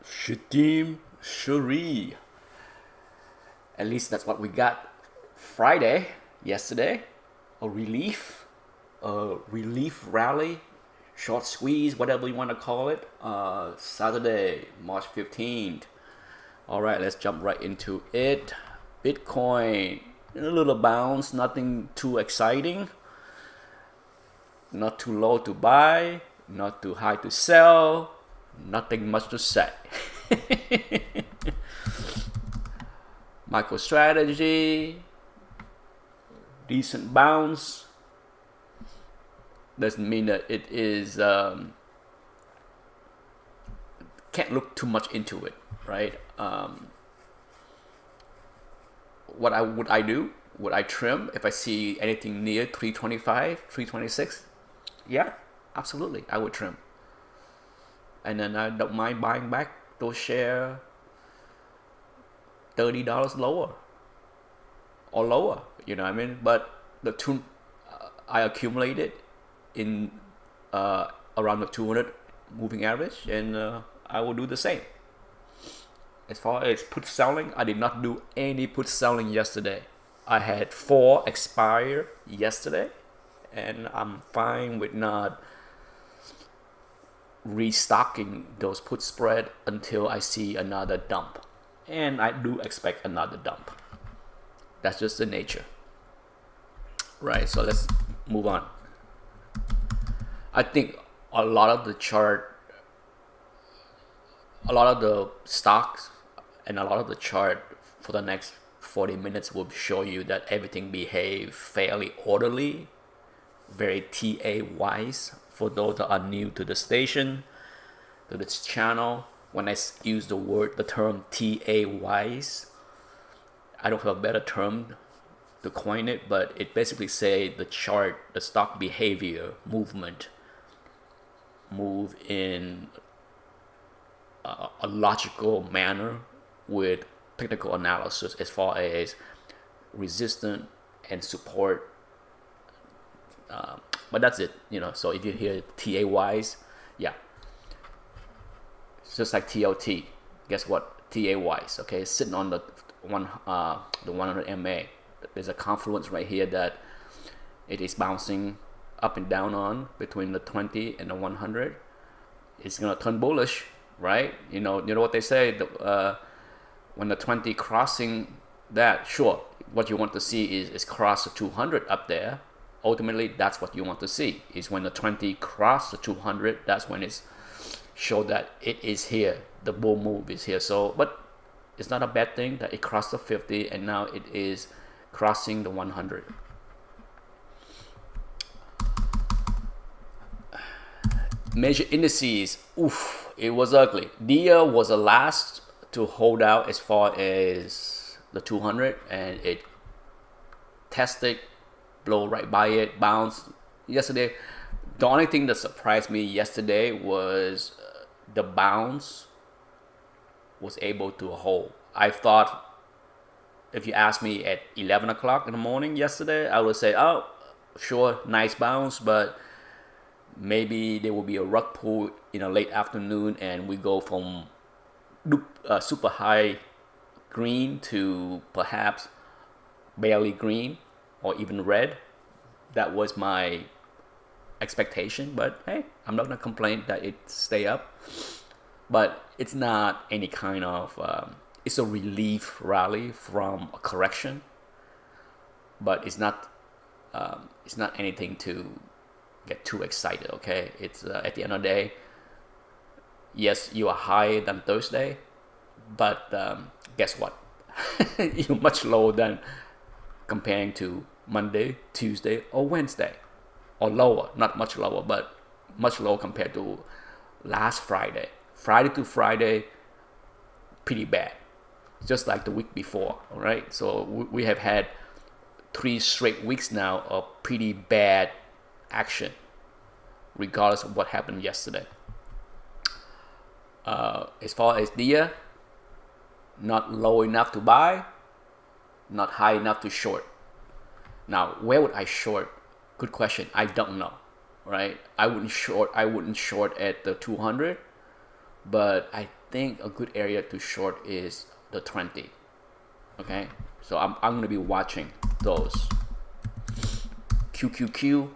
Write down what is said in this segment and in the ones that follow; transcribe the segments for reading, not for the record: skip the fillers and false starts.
Shadim Shuri. At least that's what we got Friday, yesterday. A relief rally, short squeeze, whatever you want to call it. Saturday, March 15th. All right, let's jump right into it. Bitcoin, a little bounce, nothing too exciting. Not too low to buy, not too high to sell, nothing much to say. MicroStrategy, decent bounce. Doesn't mean that it is, can't look too much into it, right? What would I do? Would I trim if I see anything near 325, 326? Yeah, absolutely, I would trim. And then I don't mind buying back those shares $30 lower or lower, you know what I mean? But the two I accumulated in around the 200 moving average, and I will do the same. As far as put selling, I did not do any put selling yesterday. I had 4 expire yesterday, and I'm fine with not restocking those put spread until I see another dump. And I do expect another dump. That's just the nature. Right, so let's move on. I think a lot of the stocks and a lot of the chart for the next 40 minutes will show you that everything behaved fairly orderly, very TA wise. For those that are new to the station, to this channel, when I use the term TA wise, I don't have a better term to coin it, but it basically say the chart, the stock behavior, movement, move in a logical manner with technical analysis as far as resistance and support. But that's it, So if you hear TA wise, yeah, it's just like TLT. Guess what? TA wise, okay, sitting on the 100 MA. There's a confluence right here that it is bouncing up and down on between the 20 and the 100. It's gonna turn bullish, right? You know what they say. When the 20 crossing that, sure, what you want to see is cross the 200 up there. Ultimately, that's what you want to see. Is when the 20 cross the 200, that's when it's show that it is here. The bull move is here. So, but it's not a bad thing that it crossed the 50 and now it is crossing the 100. Major indices, oof, it was ugly. DIA was the last to hold out as far as the 200, and it tested, blow right by it, bounced yesterday. The only thing that surprised me yesterday was the bounce was able to hold. I thought, if you asked me at 11 o'clock in the morning yesterday, I would say, oh, sure, nice bounce, but maybe there will be a rug pull in a late afternoon and we go from super high green to perhaps barely green or even red. That was my expectation, but hey, I'm not gonna complain that it stay up. But it's not any kind of it's a relief rally from a correction, but it's not anything to get too excited. Okay, it's at the end of the day, yes, you are higher than Thursday, but guess what? You're much lower than comparing to Monday, Tuesday, or Wednesday, or lower. Not much lower, but much lower compared to last Friday. Friday to Friday, pretty bad, just like the week before. All right, so we have had 3 straight weeks now of pretty bad action, regardless of what happened yesterday. As far as DIA, not low enough to buy, not high enough to short. Now, where would I short? Good question. I don't know, right? I wouldn't short at the 200, but I think a good area to short is the 20. Okay, so I'm gonna be watching those. QQQ,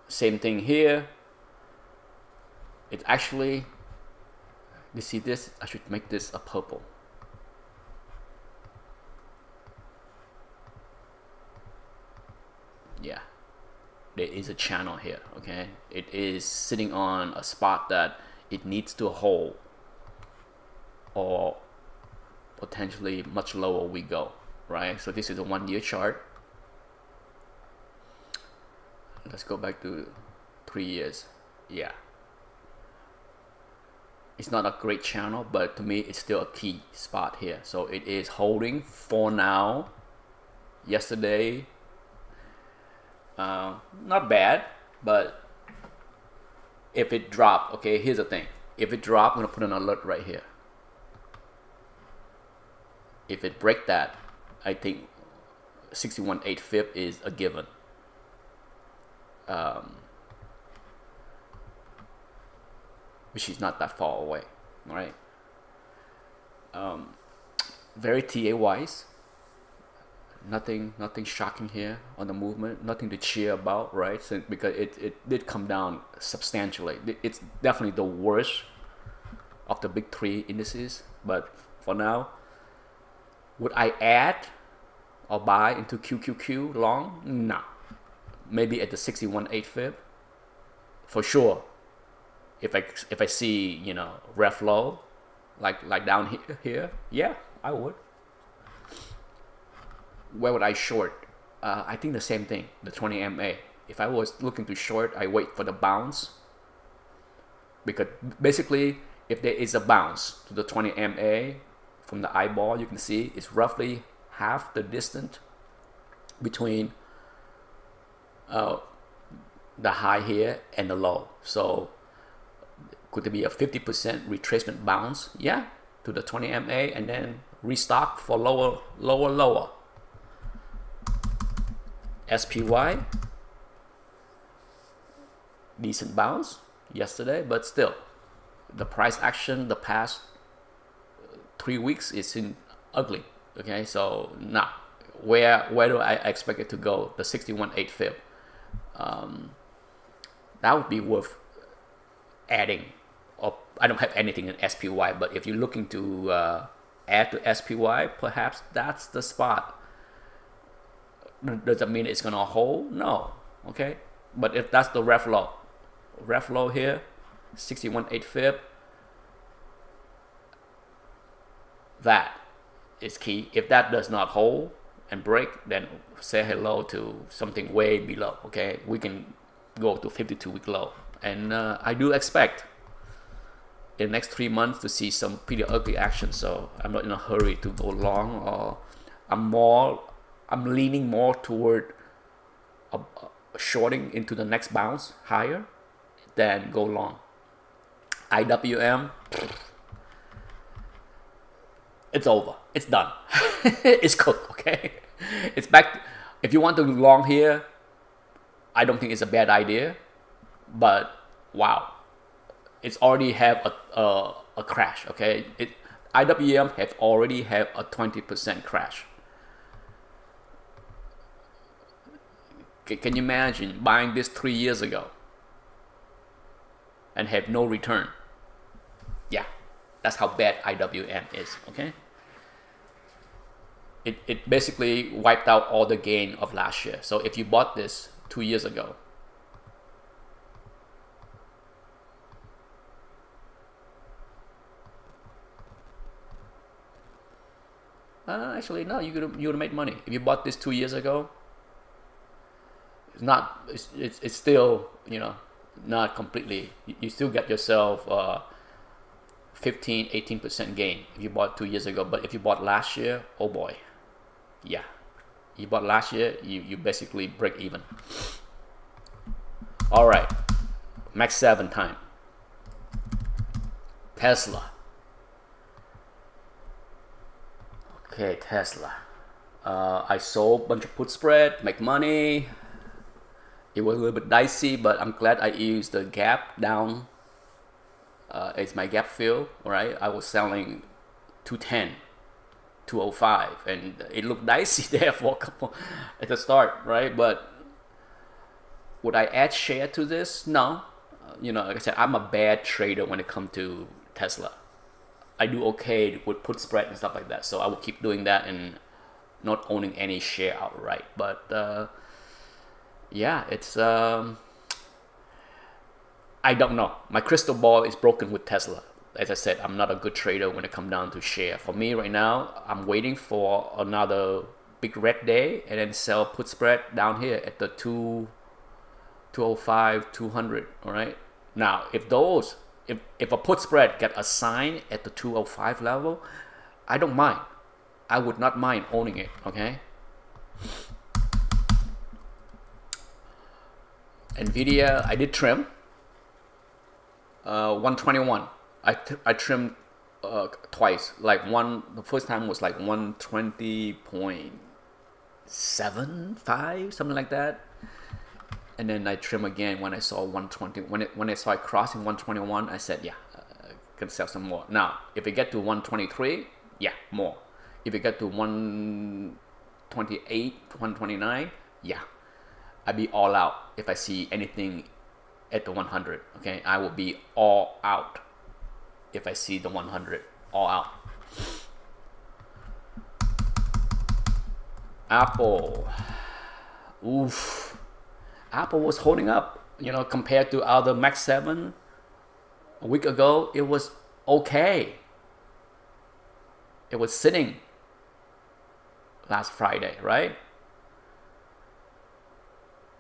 same thing here. It's actually, you see this? I should make this a purple. Yeah, there is a channel here. Okay, it is sitting on a spot that it needs to hold, or potentially much lower we go, right? So this is a 1 year chart. Let's go back to 3 years. Yeah, it's not a great channel, but to me it's still a key spot here. So it is holding for now. Yesterday, not bad, but if it drop, okay, here's the thing. If it drop, I'm gonna put an alert right here. If it break that, I think 61.8 is a given. Which is not that far away, right? Very TA wise, nothing shocking here on the movement, nothing to cheer about, right? So, because it did come down substantially. It's definitely the worst of the big three indices, but for now, would I add or buy into QQQ long? No. Maybe at the 61.8 for sure. If I see, you know, ref low, like down here, yeah, I would. Where would I short? I think the same thing, the 20 MA. If I was looking to short, I wait for the bounce, because basically if there is a bounce to the 20 MA from the eyeball, you can see it's roughly half the distance between the high here and the low. So could there be a 50% retracement bounce? Yeah, to the 20 MA, and then restock for lower. SPY, decent bounce yesterday, but still the price action the past 3 weeks is in ugly. Okay, so now where do I expect it to go? The 61.8 that would be worth adding. Or I don't have anything in SPY, but if you're looking to add to SPY, perhaps that's the spot. Does that mean it's gonna hold? No. Okay, but if that's the ref low here, 61.8, that is key. If that does not hold and break, then say hello to something way below. Okay, we can go to 52-week low, and I do expect in the next 3 months to see some pretty ugly action. So I'm not in a hurry to go long, or I'm leaning more toward shorting into the next bounce higher than go long. IWM, it's over. It's done. It's cooked. Okay, it's back. If you want to long here, I don't think it's a bad idea. But wow, it's already have a crash. Okay, IWM have already have a 20% crash. Can you imagine buying this 3 years ago and have no return? Yeah, that's how bad IWM is. Okay, it basically wiped out all the gain of last year. So if you bought this 2 years ago, actually no, you would have made money if you bought this 2 years ago. It's still, you know, not completely. You still get yourself 15-18% gain if you bought 2 years ago. But if you bought last year, oh boy, yeah, you bought last year, you basically break even. All right, Max 7 time. Tesla. Okay, Tesla. I sold a bunch of put spread, make money. It was a little bit dicey, but I'm glad I used the gap down It's my gap fill, right? I was selling 210, 205, and it looked dicey there for a couple at the start, right? But would I add share to this? No. Like I said, I'm a bad trader when it comes to Tesla. I do okay with put spread and stuff like that, so I will keep doing that and not owning any share outright. But yeah, it's I don't know. My crystal ball is broken with Tesla. As I said, I'm not a good trader when it comes down to share. For me right now, I'm waiting for another big red day and then sell put spread down here at the 205, 200. All right. Now, if a put spread get assigned at the 205 level, I don't mind. I would not mind owning it. Okay. Nvidia, I did trim. 121. I trimmed twice. The first time was like 120.75, something like that. And then I trim again when I saw 120. When I saw it crossing 121, I said, yeah, I can sell some more. Now, if it get to 123, yeah, more. If it get to 128, 129, yeah, I'd be all out if I see anything at the 100. Okay, I will be all out if I see the 100, all out. Apple, oof. Apple was holding up, compared to other Mac 7 a week ago. It was okay. It was sitting last Friday, right?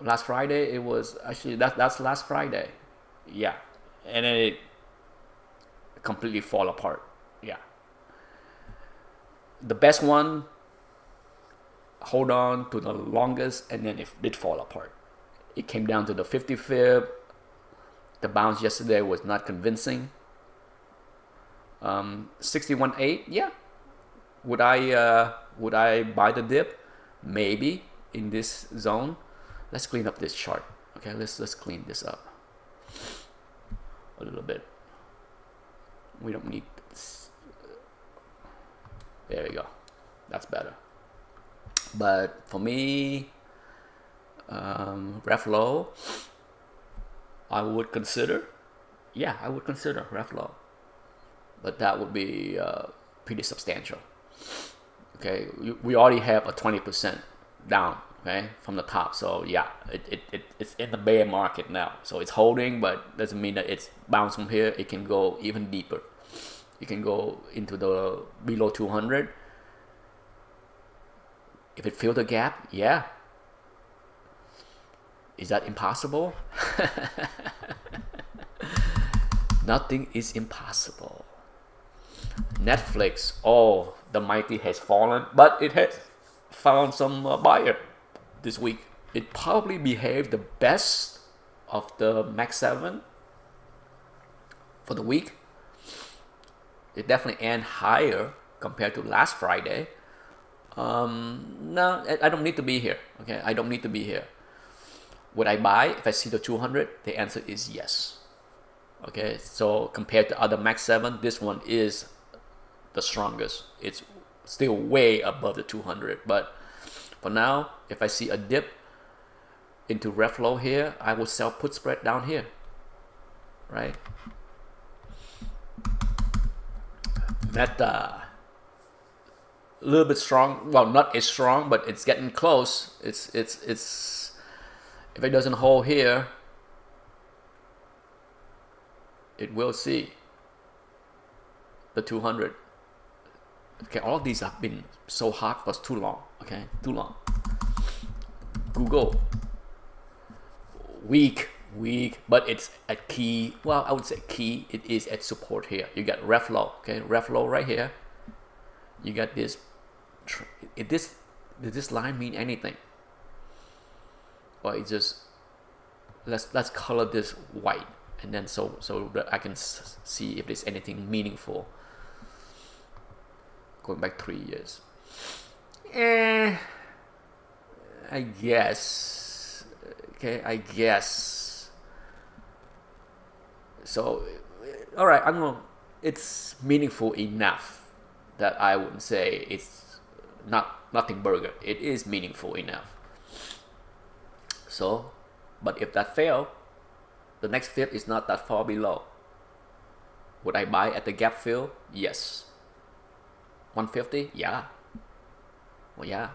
Last Friday, it was actually that's last Friday, yeah, and then it completely fall apart. Yeah, the best one hold on to the longest, and then it did fall apart. It came down to the 55th. The bounce yesterday was not convincing. 61.8, yeah. Would I buy the dip? Maybe in this zone. Let's clean up this chart. Okay, let's clean this up a little bit. We don't need this. There we go. That's better. But for me, ref low, I would consider. Yeah, I would consider ref low, but that would be pretty substantial. Okay, we already have a 20% down. Okay, from the top. So yeah, it's in the bear market now. So it's holding, but doesn't mean that it's bounced from here. It can go even deeper. It can go into the below 200. If it fills the gap, yeah. Is that impossible? Nothing is impossible. Netflix, oh, the mighty has fallen, but it has found some buyer this week. It probably behaved the best of the Mac 7 for the week. It definitely ended higher compared to last Friday. No, I don't need to be here. Okay, I don't need to be here. Would I buy if I see the 200? The answer is yes. Okay, so compared to other Mac 7, this one is the strongest. It's still way above the 200, but for now, if I see a dip into ref low here, I will sell put spread down here, right? Meta, a little bit strong. Well, not as strong, but it's getting close. It's if it doesn't hold here, it will see the 200. Okay, all of these have been so hot for too long. Okay, too long. Google, weak, but it's at key. Well, I would say key. It is at support here. You got ref low. Okay, ref low right here. You got this. Does this line mean anything? Or it just let's color this white, and then so that I can see if there's anything meaningful. Going back 3 years. I guess. Okay, I guess. So all right, it's meaningful enough that I wouldn't say it's nothing burger. It is meaningful enough. So, but if that fail, the next fill is not that far below. Would I buy at the gap fill? Yes. 150? Yeah. Well, yeah.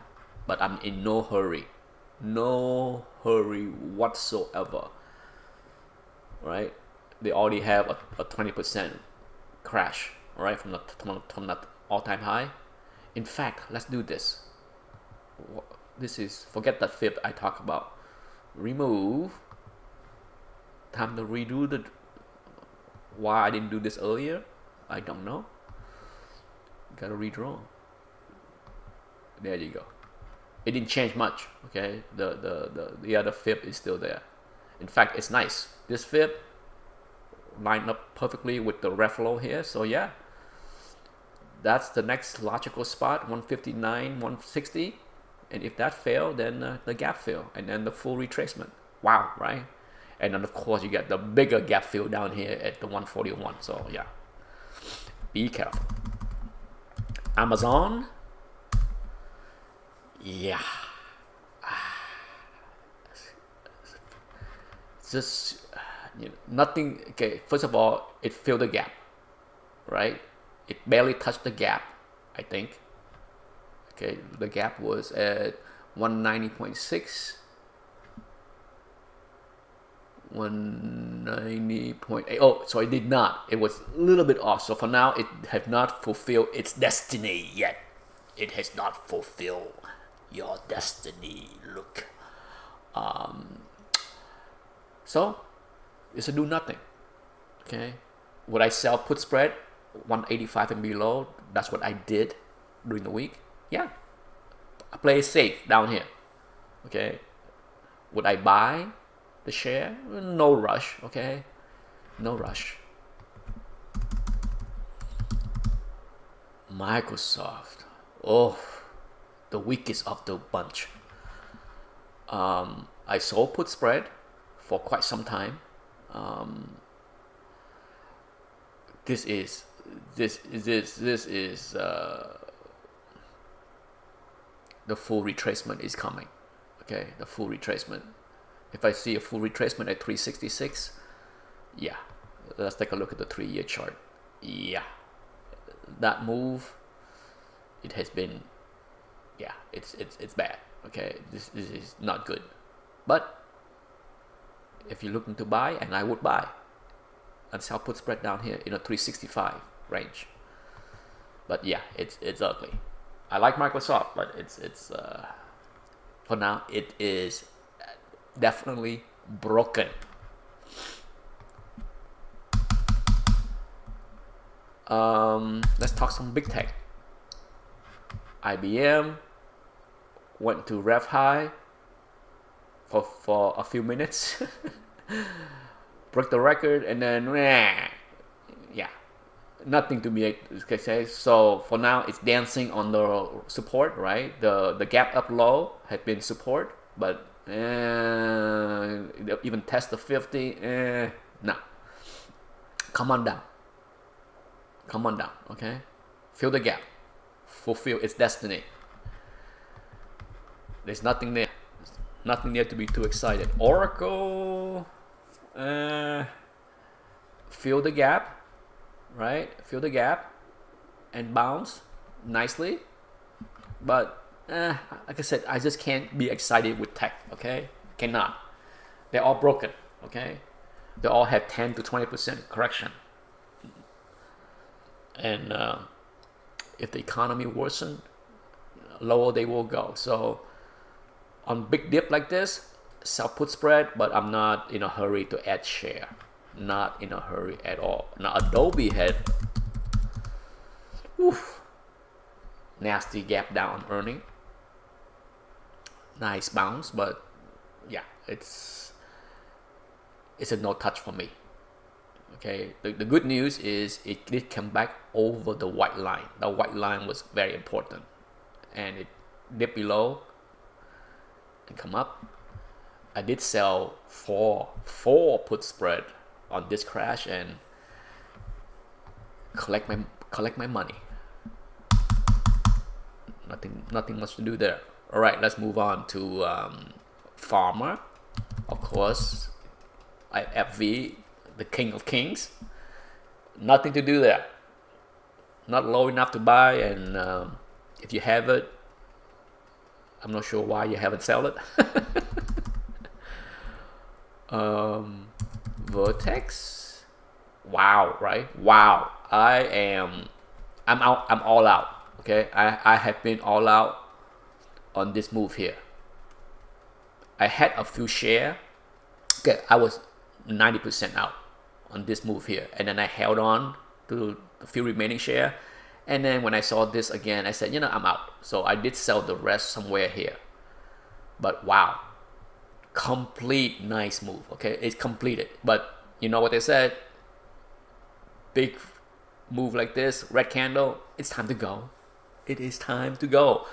But I'm in no hurry. No hurry whatsoever. Right? They already have a 20% crash, right, from that all-time high. In fact, let's do this. This is, forget that fib I talk about. Remove. Time to redo the. Why I didn't do this earlier, I don't know. Gotta redraw. There you go. It didn't change much. Okay, the other fib is still there. In fact, it's nice. This fib lined up perfectly with the ref low here. So yeah, that's the next logical spot, 159, 160. And if that failed, then the gap fill, and then the full retracement. Wow, right? And then of course you get the bigger gap fill down here at the 141. So yeah, be careful. Amazon, yeah, just nothing. Okay, first of all, it filled the gap, right? It barely touched the gap, I think. Okay, the gap was at 190.6. 190.8. Oh, so it did not. It was a little bit off. So for now, it has not fulfilled its destiny yet. It has not fulfilled your destiny. Look. So it's a do nothing. Okay. Would I sell put spread 185 and below? That's what I did during the week. Yeah. I play safe down here. Okay. Would I buy the share? No rush. Okay. No rush. Microsoft. Oh, the weakest of the bunch. I sold put spread for quite some time. This is the full retracement is coming. Okay, the full retracement. If I see a full retracement at 366, yeah, let's take a look at the 3-year chart. Yeah, that move, it has been, yeah, it's bad. Okay, this is not good. But if you're looking to buy, and I would buy, and sell put spread down here in a 365 range. But yeah, it's ugly. I like Microsoft, but it's for now it is definitely broken. Let's talk some big tech. IBM went to rev high for a few minutes, broke the record, and then yeah, nothing to be say. So for now, it's dancing on the support. Right, the gap up low had been support, but even test the 50. No, come on down. Come on down. Okay, fill the gap, fulfill its destiny. There's nothing there. Nothing there to be too excited. Oracle, fill the gap, right? Fill the gap and bounce nicely. But like I said, I just can't be excited with tech. Okay, cannot. They're all broken. Okay, they all have 10 to 20% correction. And if the economy worsen, lower they will go. So on big dip like this, sell put spread, but I'm not in a hurry to add share. Not in a hurry at all. Now Adobe had nasty gap down earning. Nice bounce, but yeah, it's a no touch for me. Okay, the good news is it did come back over the white line. The white line was very important, and it dipped below and come up. I did sell four put spread on this crash, and collect my money. Nothing much to do there. All right, let's move on to Pharma. Of course, FV, the king of kings. Nothing to do there. Not low enough to buy, and if you have it, I'm not sure why you haven't sold it. Vertex. Wow, right? Wow. I'm out. I'm all out. Okay, I have been all out on this move here. I had a few share. Okay, I was 90% out on this move here, and then I held on to a few remaining share, and then when I saw this again, I said, I'm out. So I did sell the rest somewhere here. But wow, complete nice move. Okay, it's completed. But you know what they said? Big move like this, red candle, it's time to go. It is time to go.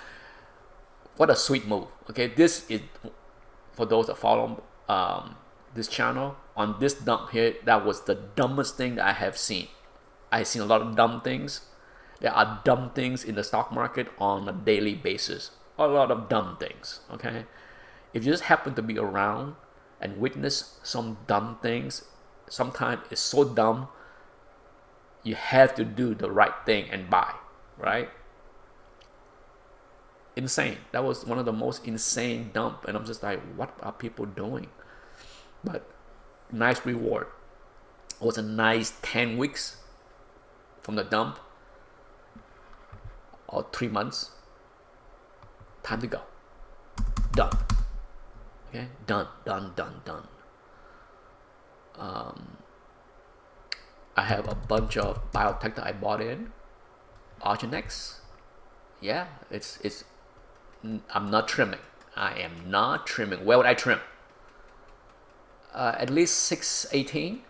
What a sweet move. Okay, this is for those that follow this channel. On this dump here, that was the dumbest thing that I have seen. I've seen a lot of dumb things. There are dumb things in the stock market on a daily basis. A lot of dumb things. Okay, if you just happen to be around and witness some dumb things, sometimes it's so dumb you have to do the right thing and buy, right? Insane. That was one of the most insane dump, and I'm just like, what are people doing? But nice reward. It was a nice 10 weeks from the dump, or 3 months. Time to go. Done. Okay, done. I have a bunch of biotech that I bought in. Argenex. Yeah, it's. I'm not trimming. I am not trimming. Where would I trim? At least 618,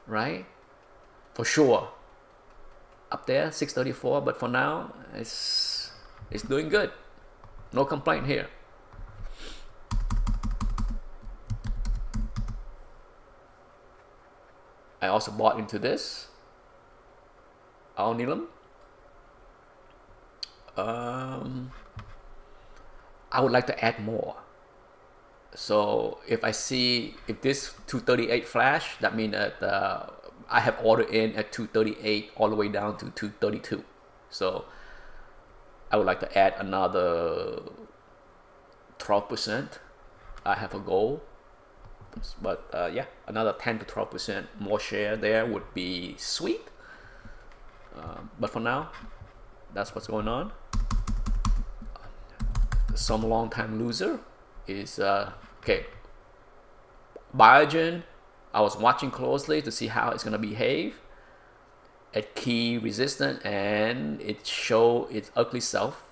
right? For sure. Up there, 634. But for now, it's doing good. No complaint here. I also bought into this. Alnylam. I would like to add more. So if this 238 flash, that means that I have ordered in at 238 all the way down to 232. So I would like to add another 12%. I have a goal. But yeah, another 10 to 12% more share there would be sweet. But for now, that's what's going on. Some long time loser is okay. Biogen, I was watching closely to see how it's gonna behave at key resistance, and it showed its ugly self.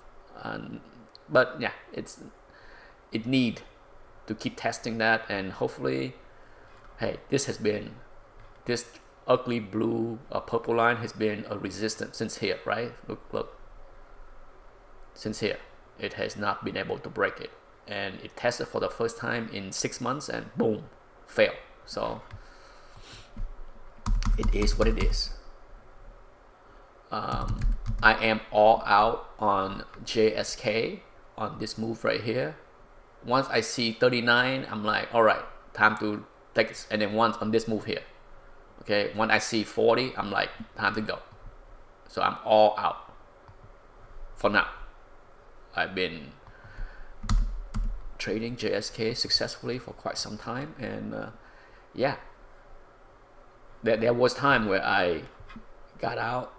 But yeah, it need to keep testing that, and hopefully, hey, this ugly blue purple line has been a resistance since here, right? Look, since here, it has not been able to break it, and it tested for the first time in 6 months, and boom, fail. So it is what it is. I am all out on JSK on this move right here. Once I see 39, I'm like, all right, time to take it. And then once on this move here, okay, when I see 40, I'm like, time to go. So I'm all out for now. I've been trading JSK successfully for quite some time, and yeah, there was time where I got out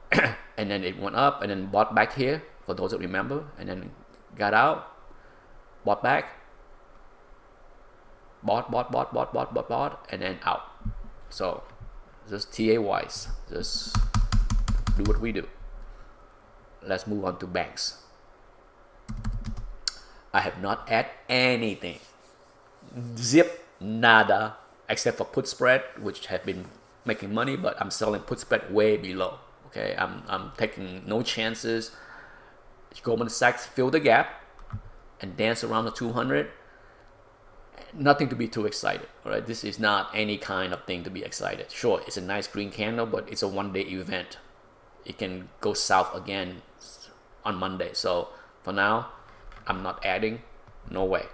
and then it went up and then bought back here, for those that remember, and then got out, bought back, bought, and then out. So just TA wise, just do what we do. Let's move on to banks. I have not added anything, zip, nada, except for put spread, which have been making money, but I'm selling put spread way below. Okay, I'm taking no chances. Goldman Sachs fill the gap and dance around the 200. Nothing to be too excited. All right, this is not any kind of thing to be excited. Sure, it's a nice green candle, but it's a one-day event. it can go south again on Monday. So for now, I'm not adding. No way.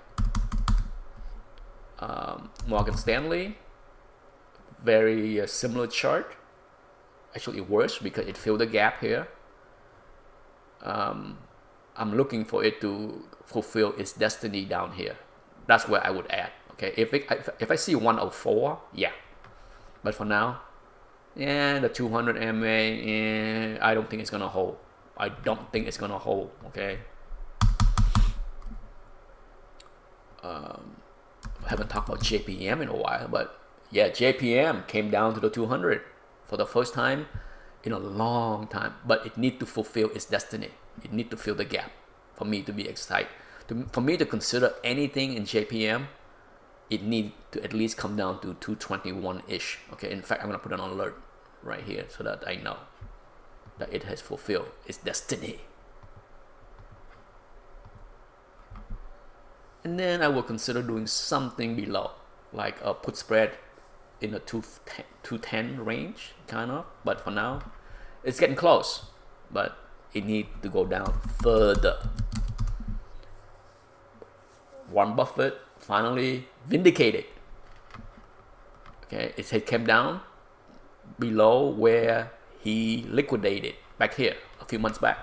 Morgan Stanley, very similar chart. Actually worse because it filled the gap here. I'm looking for it to fulfill its destiny down here. That's where I would add. Okay, if I see 104, yeah. But for now, yeah, the 200 MA, I don't think it's gonna hold. I don't think it's gonna hold. Okay. I haven't talked about JPM in a while, but yeah, JPM came down to the 200 for the first time in a long time. But it needs to fulfill its destiny. It needs to fill the gap for me to be excited. For me to consider anything in JPM, it needs to at least come down to 221-ish. Okay, in fact, I'm gonna put an alert right here so that I know that it has fulfilled its destiny. And then I will consider doing something below, like a put spread in the 210 range, kind of. But for now, it's getting close, but it needs to go down further. Warren Buffett finally vindicated. Okay, it came down below where he liquidated back here a few months back.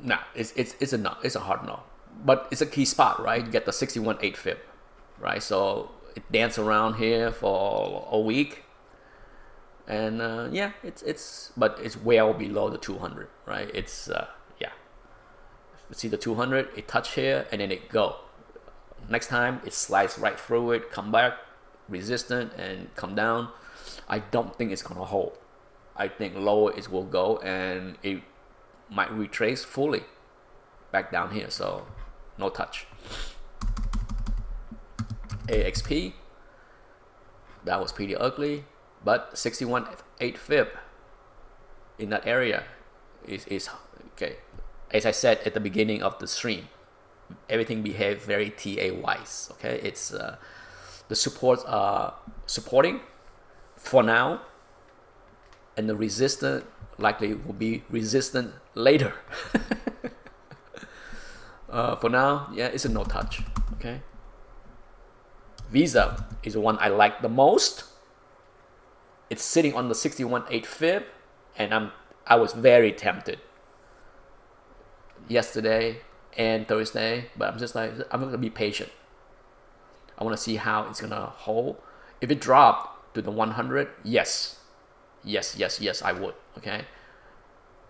Nah, it's a no. It's a hard no. But it's a key spot, right? You get the 61.8 fib, right? So it danced around here for a week, and yeah, but it's well below the 200, right? It's yeah. See the 200, it touch here and then it go. Next time it slides right through it, come back, resistant and come down. I don't think it's gonna hold. I think lower it will go and it might retrace fully back down here, so no touch. AXP, that was pretty ugly, but 61.8 fib in that area is okay. As I said at the beginning of the stream, everything behaved very TA wise. Okay, it's the supports are supporting for now, and the resistance likely will be resistant later. For now, yeah, it's a no touch. Okay. Visa is the one I like the most. It's sitting on the 61.8 fib, and I was very tempted yesterday and Thursday, but I'm just like, I'm gonna be patient. I want to see how it's gonna hold. If it dropped to the 100, yes, I would. Okay,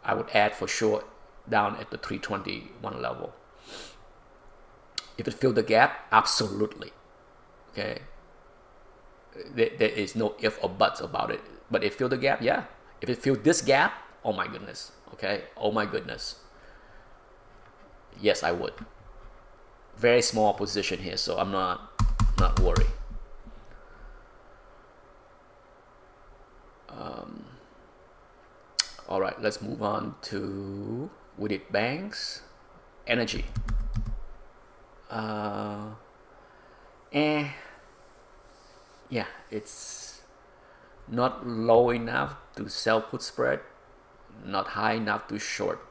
I would add for sure down at the 321 level. If it filled the gap, absolutely. Okay, there is no if or buts about it. But if it filled the gap, yeah. If it filled this gap, oh my goodness. Okay, oh my goodness. Yes, I would. Very small position here, so I'm not worried. All right, let's move on to Wooded Banks Energy. Yeah, it's not low enough to sell put spread, not high enough to short.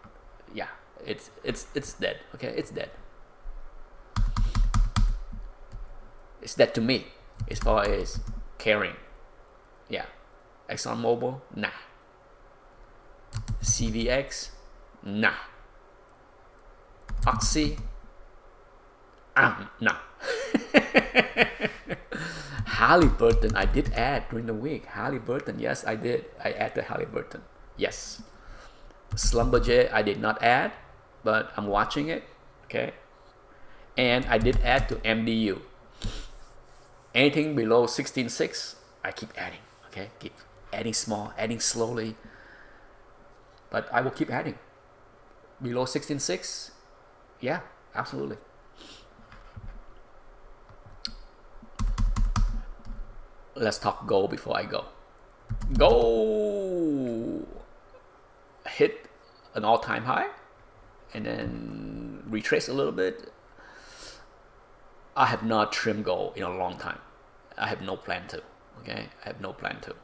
Yeah, it's dead. Okay, it's dead. It's dead to me as far as caring. Yeah, ExxonMobil, nah. CVX, nah. Oxy, nah. Halliburton, I did add during the week. Halliburton, yes, I did. I added Halliburton. Yes. Schlumberger, I did not add, but I'm watching it. Okay. And I did add to MDU. Anything below 16.6, I keep adding. Okay. Keep adding small, adding slowly. But I will keep adding. Below 16.6, yeah, absolutely. Let's talk gold before I go. Gold hit an all-time high and then retrace a little bit. I have not trimmed gold in a long time. I have no plan to. Okay, I have no plan to.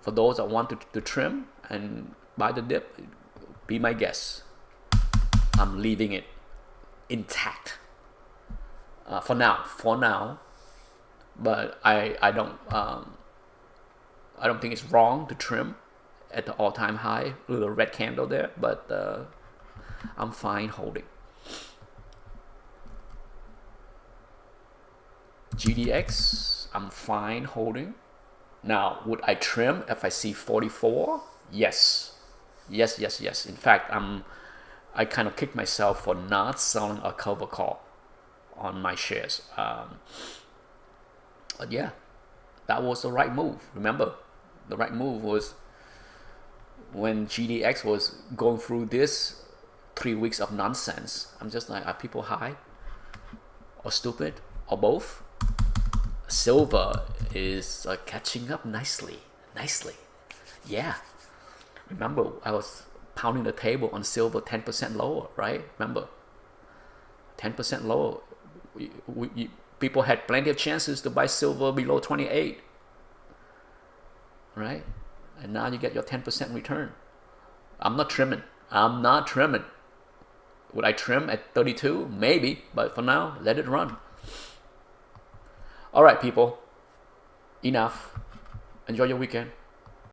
For those that want to trim and buy the dip, be my guest. I'm leaving it intact for now. But I don't think it's wrong to trim at the all-time high, little red candle there. But I'm fine holding. GDX, I'm fine holding. Now, would I trim if I see 44? Yes. In fact, I kind of kicked myself for not selling a cover call on my shares. But yeah, that was the right move. Remember, the right move was when GDX was going through this 3 weeks of nonsense. I'm just like, are people high or stupid or both? Silver is catching up nicely. Yeah. Remember, I was pounding the table on silver 10% lower, right? Remember, 10% lower. People had plenty of chances to buy silver below 28, right? And now you get your 10% return. I'm not trimming. Would I trim at 32? Maybe, but for now, let it run. All right, people. Enough. Enjoy your weekend.